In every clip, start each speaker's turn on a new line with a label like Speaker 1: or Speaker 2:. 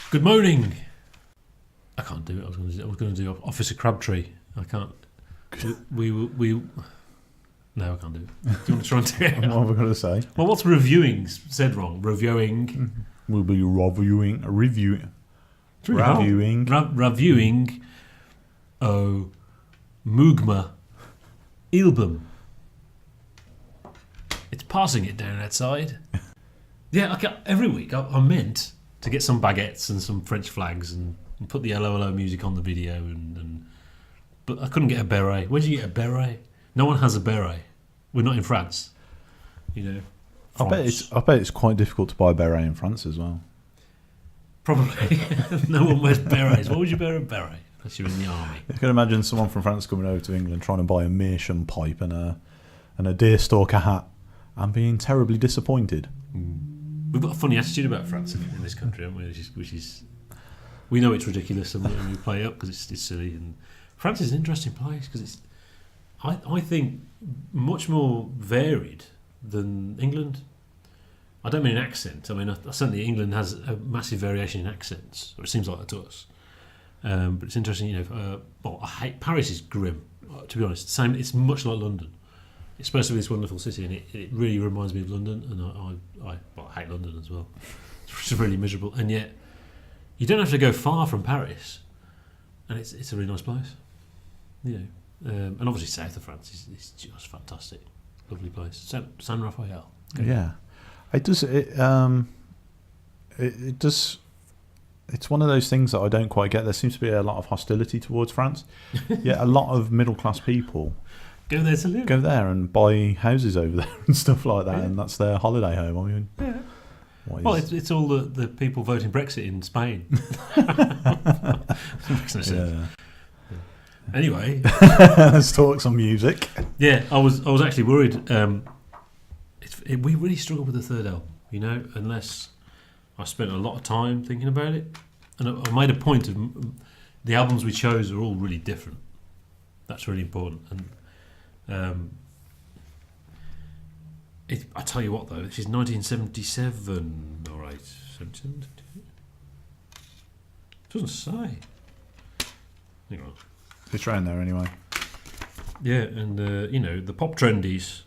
Speaker 1: Good morning. I can't do it. I was going to do Officer Crabtree. I can't. We. No, I can't do it. Do you want to try and do it?
Speaker 2: What have I got to say?
Speaker 1: Well, what's reviewing said wrong? Reviewing.
Speaker 2: We'll be reviewing.
Speaker 1: It's really hard. Reviewing. Oh, Mugma Ilbum. It's passing it down outside. Yeah, every week I'm meant to get some baguettes and some French flags and put the LOLO music on the video, but I couldn't get a beret. Where did you get a beret? No one has a beret. We're not in France, you know. France.
Speaker 2: I bet it's quite difficult to buy a beret in France as well.
Speaker 1: Probably. No one wears berets. Why would you wear a beret unless you're in the army?
Speaker 2: You can imagine someone from France coming over to England trying to buy a meerschaum pipe and a deerstalker hat and being terribly disappointed.
Speaker 1: We've got a funny attitude about France in this country, haven't we? Which is we know it's ridiculous and we play it up because it's silly. And France is an interesting place because it's, I think, much more varied than England. I don't mean in accent. I mean, certainly England has a massive variation in accents, or it seems like that to us. But it's interesting, you know. Paris is grim, to be honest. Same. It's much like London. It's supposed to be this wonderful city, and it really reminds me of London. And I hate London as well. It's really miserable, and yet you don't have to go far from Paris, and it's a really nice place. You know, and obviously south of France is just fantastic, lovely place. San Rafael. Okay.
Speaker 2: Yeah, it does. It does. It's one of those things that I don't quite get. There seems to be a lot of hostility towards France. Yeah, a lot of middle class people
Speaker 1: go there to live.
Speaker 2: Go there and buy houses over there and stuff like that, and that's their holiday home. I mean,
Speaker 1: yeah. Well, it's all the people voting Brexit in Spain. Makes no sense. Yeah. Anyway,
Speaker 2: let's talk some music.
Speaker 1: Yeah, I was actually worried. We really struggle with the third album, you know, unless I spent a lot of time thinking about it, and I made a point of the albums we chose are all really different. That's really important. And I tell you what, though, this is 1977. All right, 77. Doesn't say. Hang on.
Speaker 2: It's around there anyway.
Speaker 1: Yeah, and you know, the pop trendies.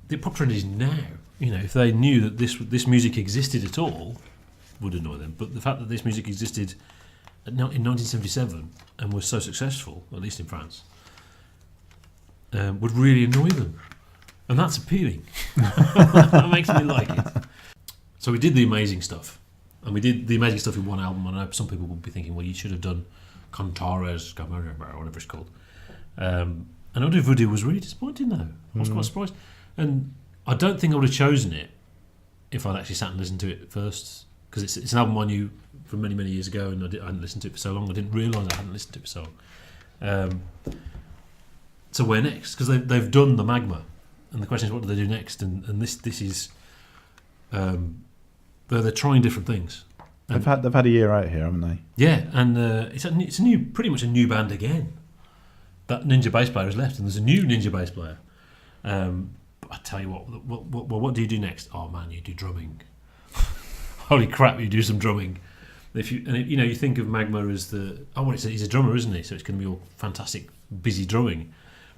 Speaker 1: The pop trendies now, you know, if they knew that this music existed at all, would annoy them. But the fact that this music existed in 1977 and was so successful, at least in France, would really annoy them. And that's appealing. That makes me like it. So we did the amazing stuff. And we did the amazing stuff in one album. And I know some people will be thinking, well, you should have done Cantares, or whatever it's called. And Audio Voodoo was really disappointing, though. I was quite surprised. And I don't think I would have chosen it if I'd actually sat and listened to it first. Because it's an album I knew from many, many years ago, and I hadn't listened to it for so long. I didn't realise I hadn't listened to it for so long. So where next? Because they've done the Magma. And the question is, what do they do next? And this is... they're trying different things.
Speaker 2: They've had a year out here, haven't they?
Speaker 1: Yeah, and it's a new, pretty much a new band again. That ninja bass player has left, and there's a new ninja bass player. But I tell you what do you do next? Oh man, you do drumming. Holy crap, you do some drumming. You think of Magma as he's a drummer, isn't he? So it's going to be all fantastic, busy drumming.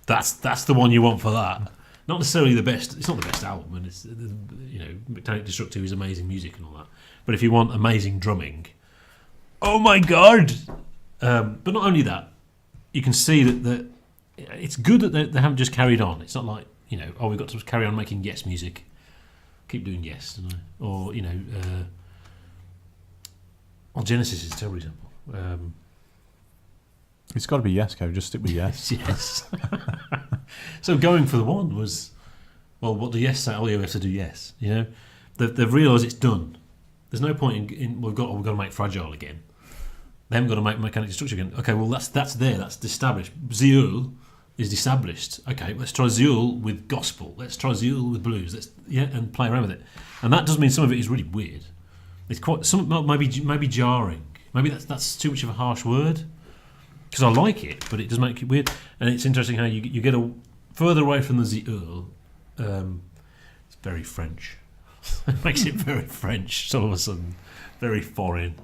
Speaker 1: That's the one you want for that. Not necessarily the best. It's not the best album, and it's Mechanic Destructive is amazing music and all that. But if you want amazing drumming, oh my god! But not only that, you can see that it's good that they haven't just carried on. It's not like we've got to carry on making Yes music. Keep doing Yes, or Genesis is a terrible example.
Speaker 2: It's got to be Yes, Kev. Just stick with Yes.
Speaker 1: Yes. So going for the one was, well, what do Yes say? Oh, yeah, we have to do Yes. They've realised it's done. There's no point in we've got to make Fragile again. They haven't got to make Mechanic Destructive again. Okay, well that's there. That's established. Zeul is established. Okay, let's try Zeul with gospel. Let's try Zeul with blues. And play around with it. And that does mean some of it is really weird. It's quite maybe jarring. Maybe that's too much of a harsh word. Because I like it, but it does make it weird. And it's interesting how you get further away from the Zeul. It's very French. It makes it very French. All of a sudden, very foreign.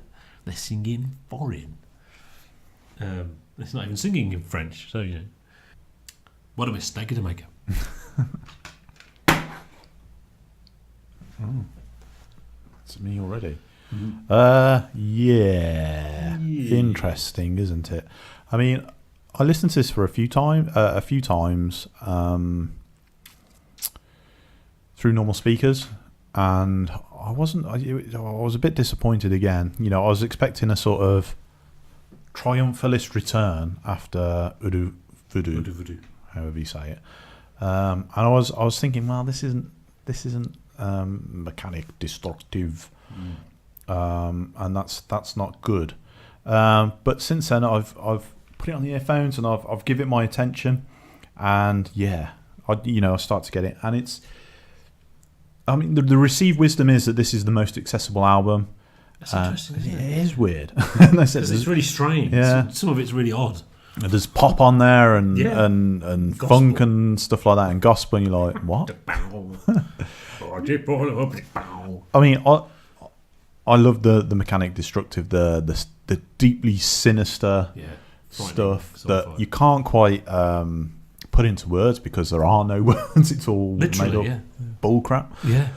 Speaker 1: They're singing foreign. It's not even singing in French. So what a mistake to make.
Speaker 2: It's me already. Yeah. Interesting, isn't it? I mean, I listened to this for a few times through normal speakers, and I was a bit disappointed again. I was expecting a sort of triumphalist return after Voodoo, however you say it. And I was thinking, well, this isn't mechanic destructive, and that's not good. But since then, I've put it on the earphones and I've given it my attention, and I start to get it. And it's, I mean, the received wisdom is that this is the most accessible album.
Speaker 1: That's interesting, isn't it?
Speaker 2: It is weird.
Speaker 1: Because it's really strange.
Speaker 2: Yeah.
Speaker 1: Some of it's really odd.
Speaker 2: There's pop on there and funk and stuff like that, and gospel, and you're like, what? I mean, I love the mechanic destructive, the deeply sinister stuff that you can't quite put into words because there are no words. It's all
Speaker 1: literally,
Speaker 2: made up bullcrap.
Speaker 1: Yeah.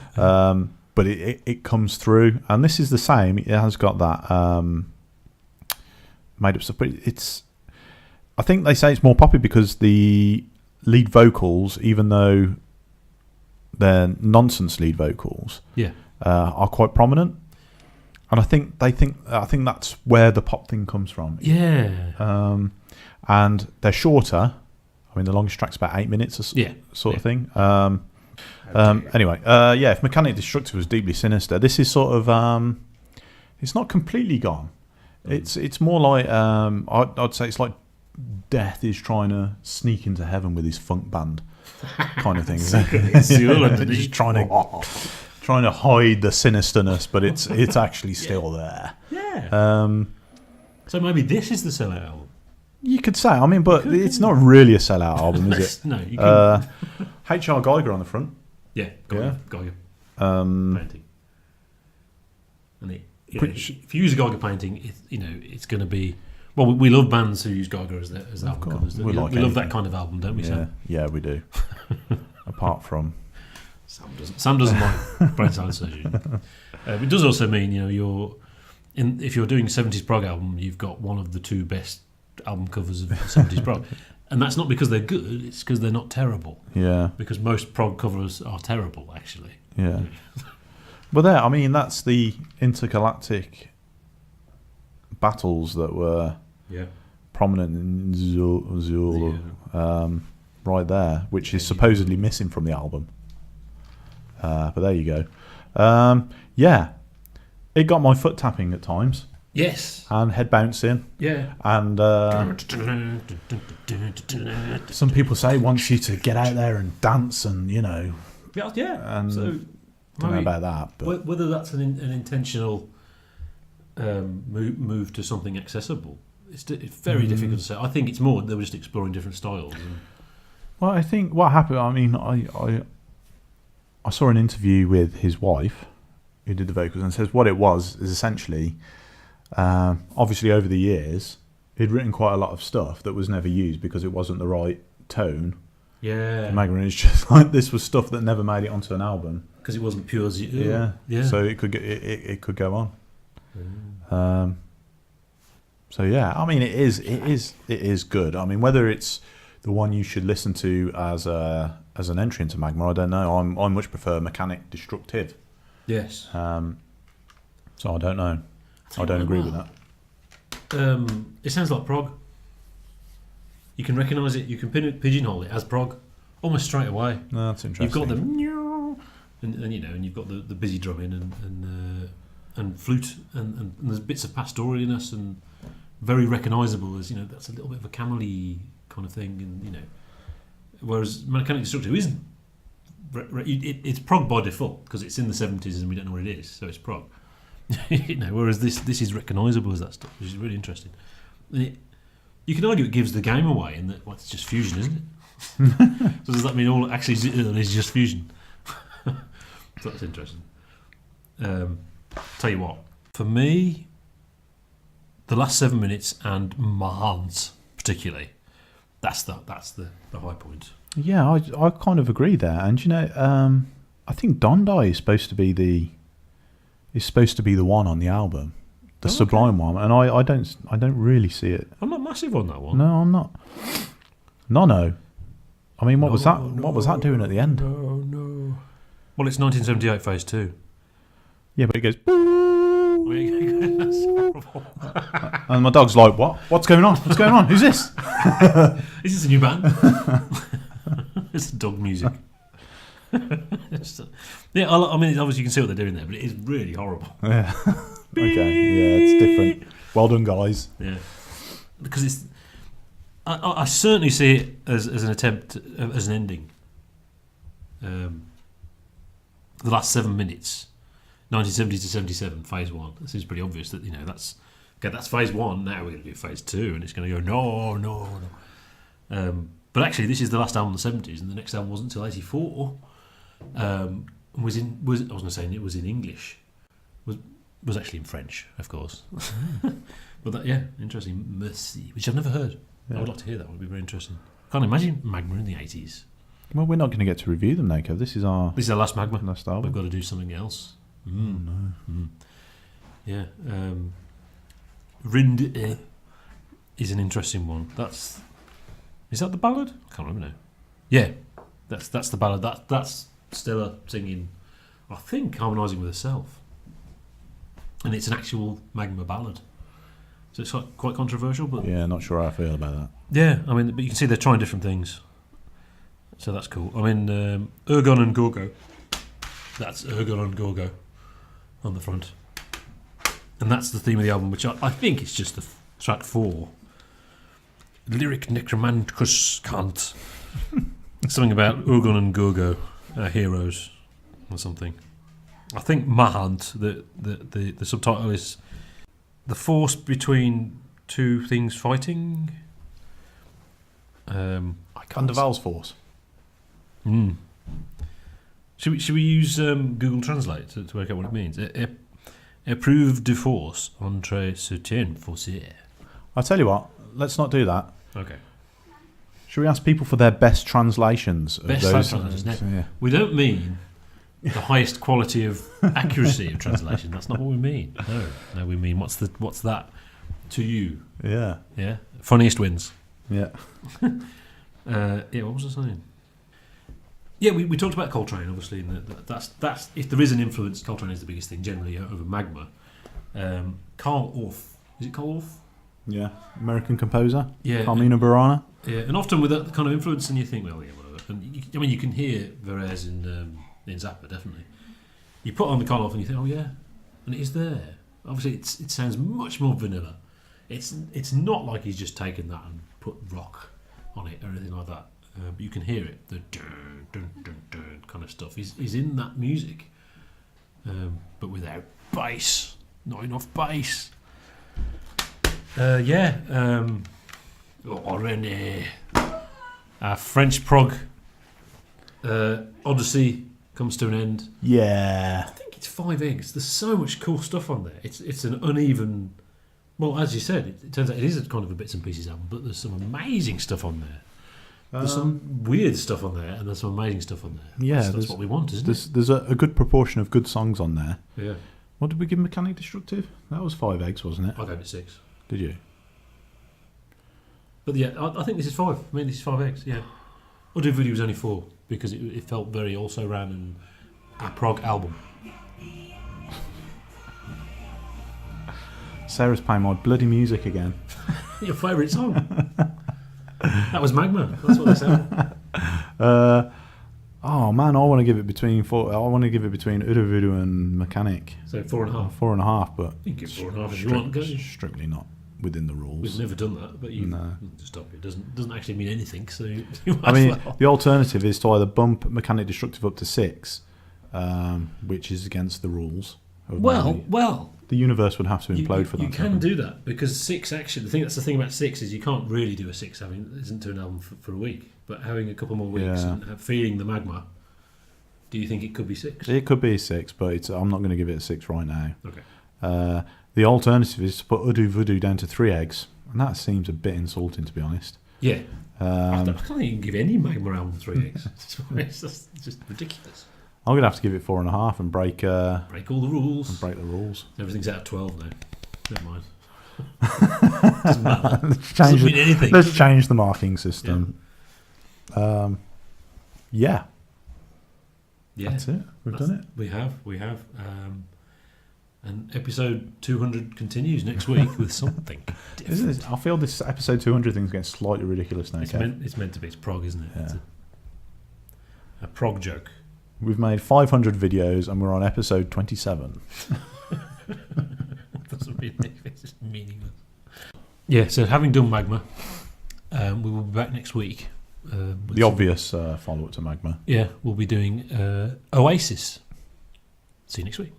Speaker 2: But it comes through, and this is the same. It has got that made up stuff, but I think they say it's more poppy because the lead vocals, even though they're nonsense lead vocals, are quite prominent. And I think that's where the pop thing comes from.
Speaker 1: Yeah.
Speaker 2: And they're shorter. I mean, the longest track's about 8 minutes, sort of thing. Anyway, if Mechanic Destructive was deeply sinister, this is sort of it's not completely gone. It's more like I'd say it's like Death is trying to sneak into heaven with his funk band kind of thing. Just trying to hide the sinisterness, but it's actually still there.
Speaker 1: Yeah. So maybe this is the sellout album.
Speaker 2: You could say. I mean, but it's not really a sellout album, is it?
Speaker 1: No, you can.
Speaker 2: H.R. Geiger on the front.
Speaker 1: Yeah, Geiger. Painting. And if you use a Geiger painting, it's going to be. Well, we love bands who use Geiger as album covers. We love that kind of album, don't we, Sam?
Speaker 2: Yeah, we do. Apart from
Speaker 1: Sam doesn't like brain silence surgery. It does also mean if you're doing a 70s prog album, you've got one of the two best album covers of 70s prog, and that's not because they're good; it's because they're not terrible.
Speaker 2: Yeah.
Speaker 1: Because most prog covers are terrible, actually.
Speaker 2: Yeah. But I mean, that's the intergalactic battles that were prominent in Zul, right there, which is supposedly missing from the album. But there you go. It got my foot tapping at times.
Speaker 1: Yes.
Speaker 2: And head bouncing.
Speaker 1: Yeah.
Speaker 2: And some people say it wants you to get out there and dance and,
Speaker 1: Yeah.
Speaker 2: And
Speaker 1: so
Speaker 2: don't know about that. But
Speaker 1: whether that's an intentional move to something accessible, it's very difficult to say. I think it's more they were just exploring different styles.
Speaker 2: Well, I think what happened, I mean, I saw an interview with his wife who did the vocals, and says what it was is essentially, obviously over the years, he'd written quite a lot of stuff that was never used because it wasn't the right tone.
Speaker 1: Yeah.
Speaker 2: Magma is just like this was stuff that never made it onto an album
Speaker 1: because it wasn't pure.
Speaker 2: Yeah. So it could go on. So yeah, I mean it is good. I mean whether it's the one you should listen to as an entry into Magma, I don't know. I much prefer Mechanic Destructive.
Speaker 1: Yes.
Speaker 2: So I don't know. I don't agree with that.
Speaker 1: It sounds like prog. You can recognise it. You can pigeonhole it as prog almost straight away.
Speaker 2: No, that's interesting.
Speaker 1: You've got the and you've got the busy drumming and flute and there's bits of pastoralness and very recognisable as that's a little bit of a camely kind of thing, and whereas Mechanic Destructive isn't. It's prog by default because it's in the 70s and we don't know what it is, so it's prog. Whereas this is recognisable as that stuff, which is really interesting. And you can argue it gives the game away in that it's just fusion, isn't it? So does that mean all actually is just fusion? So that's interesting. Tell you what, for me, the last 7 minutes and Maahnt particularly, that's the high point.
Speaker 2: Yeah, I kind of agree there. And I think Dondaï is supposed to be the one on the album, the Sublime one, and I don't really see it.
Speaker 1: I'm not massive on that one.
Speaker 2: No, I'm not. Nono. I mean, what was that? What was that doing at the end?
Speaker 1: No. Well, it's 1978 Phase 2.
Speaker 2: Yeah, but it goes.
Speaker 1: That's horrible.
Speaker 2: And my dog's like, "What? What's going on? What's going on? Who's this?"
Speaker 1: Is this a new band? It's dog music. Yeah, I mean, obviously you can see what they're doing there, but it is really horrible.
Speaker 2: Yeah. Okay. Yeah, it's different. Well done, guys.
Speaker 1: Yeah, because it's. I certainly see it as an attempt as an ending. The last 7 minutes, 1970 to 77, Phase 1. It seems pretty obvious that that's Phase 1. Now we're going to do Phase 2, and it's going to go no. But actually, this is the last album of the 70s, and the next album wasn't until 84. Was it was in English. Was actually in French, of course. But interesting. Merci, which I've never heard. Yeah. I would like to hear that. It would be very interesting. Can't imagine Magma in the 80s.
Speaker 2: Well, we're not going to get to review them now, Kev. This is our
Speaker 1: last Magma.
Speaker 2: Last album.
Speaker 1: We've got to do something else. No. Yeah. Rindë is an interesting one. Is that the ballad? I can't remember now. Yeah, that's the ballad. That's Stella singing, I think, harmonising with herself, and it's an actual Magma ballad. So it's quite controversial, but
Speaker 2: yeah, not sure how I feel about that.
Speaker 1: Yeah, I mean, but you can see they're trying different things, so that's cool. I mean, Ürgon Ğorğo. That's Ürgon Ğorğo on the front, and that's the theme of the album, which I think is just the track 4. Liriïk Necronomicus Kahnt. Something about Ürgon Ğorğo, heroes, or something. I think Maahnt, the subtitle is the force between two things fighting.
Speaker 2: Vanderval's force.
Speaker 1: Should we use Google Translate to work out what it means? Éprouve de force entre certaines forces.
Speaker 2: I'll tell you what. Let's not do that.
Speaker 1: Okay.
Speaker 2: Should we ask people for their best translations of
Speaker 1: best
Speaker 2: those?
Speaker 1: Translations. Yeah. We don't mean the highest quality of accuracy of translation. That's not what we mean. No, we mean what's that to you?
Speaker 2: Yeah.
Speaker 1: Yeah. Funniest wins.
Speaker 2: Yeah.
Speaker 1: What was I saying? Yeah, we talked about Coltrane, obviously, and that's if there is an influence, Coltrane is the biggest thing generally over Magma. Carl Orff, is it Carl Orff?
Speaker 2: Yeah, American composer.
Speaker 1: Yeah,
Speaker 2: Carmina Burana.
Speaker 1: Yeah, and often with that kind of influence, and you think, well, yeah, whatever. And you can hear Varese in Zappa, definitely. You put on the Carl Orff and you think, oh yeah, and it is there. Obviously, it sounds much more vanilla. It's not like he's just taken that and put rock on it or anything like that. But you can hear it, the dun, dun, dun, dun kind of stuff. He's in that music, but without bass. Not enough bass. René. French prog Odyssey comes to an end.
Speaker 2: Yeah.
Speaker 1: I think it's 5 eggs. There's so much cool stuff on there. It's an uneven. Well, as you said, it turns out it is a kind of a bits and pieces album, but there's some amazing stuff on there. There's some weird stuff on there, and there's some amazing stuff on there.
Speaker 2: Yeah,
Speaker 1: that's what we want, isn't it?
Speaker 2: There's a good proportion of good songs on there.
Speaker 1: Yeah.
Speaker 2: What did we give Mechanic Destructive? That was 5 eggs, wasn't it?
Speaker 1: I gave it 6.
Speaker 2: Did you?
Speaker 1: But yeah, I think this is 5. I mean, this is 5 eggs. Yeah. Audio Video was only 4 because it felt very also ran and a prog album.
Speaker 2: Sarah's playing my bloody music again.
Speaker 1: Your favourite song? That was Magma. That's what they said.
Speaker 2: Oh man, I want to give it between Audio Video and Mechanic.
Speaker 1: So 4.5.
Speaker 2: 4.5, but
Speaker 1: you can give 4.5 if you want. Go.
Speaker 2: Strictly not within the rules.
Speaker 1: We've never done that, but you
Speaker 2: no.
Speaker 1: Stop. It doesn't actually mean anything. So
Speaker 2: the alternative is to either bump Mechanic Destructive up to 6, which is against the rules.
Speaker 1: Well.
Speaker 2: The universe would have to implode for that.
Speaker 1: You can do that because 6 actually. That's the thing about 6 is you can't really do a 6 isn't to an album for a week, but having a couple more weeks and feeling the magma Do you think it could be 6?
Speaker 2: It could be a 6, but I'm not going to give it a 6 right now.
Speaker 1: Okay.
Speaker 2: The alternative is to put Udu Vudu down to 3 eggs, and that seems a bit insulting, to be honest.
Speaker 1: Yeah. I can't even give any Magma album 3 eggs. That's just ridiculous.
Speaker 2: I'm going to have to give it 4.5 and break
Speaker 1: all the rules.
Speaker 2: And break the rules.
Speaker 1: Everything's out of 12 now. Never mind. Doesn't matter. Doesn't mean anything.
Speaker 2: Let's change the marking system. Yeah. That's it. We've done it.
Speaker 1: We have. And episode 200 continues next week with something different.
Speaker 2: I feel this episode 200 thing's getting slightly ridiculous now.
Speaker 1: It's meant to be. It's prog, isn't it?
Speaker 2: Yeah.
Speaker 1: It's a prog joke.
Speaker 2: We've made 500 videos and we're on episode 27.
Speaker 1: Doesn't mean anything. It's just meaningless. Yeah, so having done Magma, we will be back next week.
Speaker 2: The obvious follow-up to Magma.
Speaker 1: Yeah, we'll be doing Oasis. See you next week.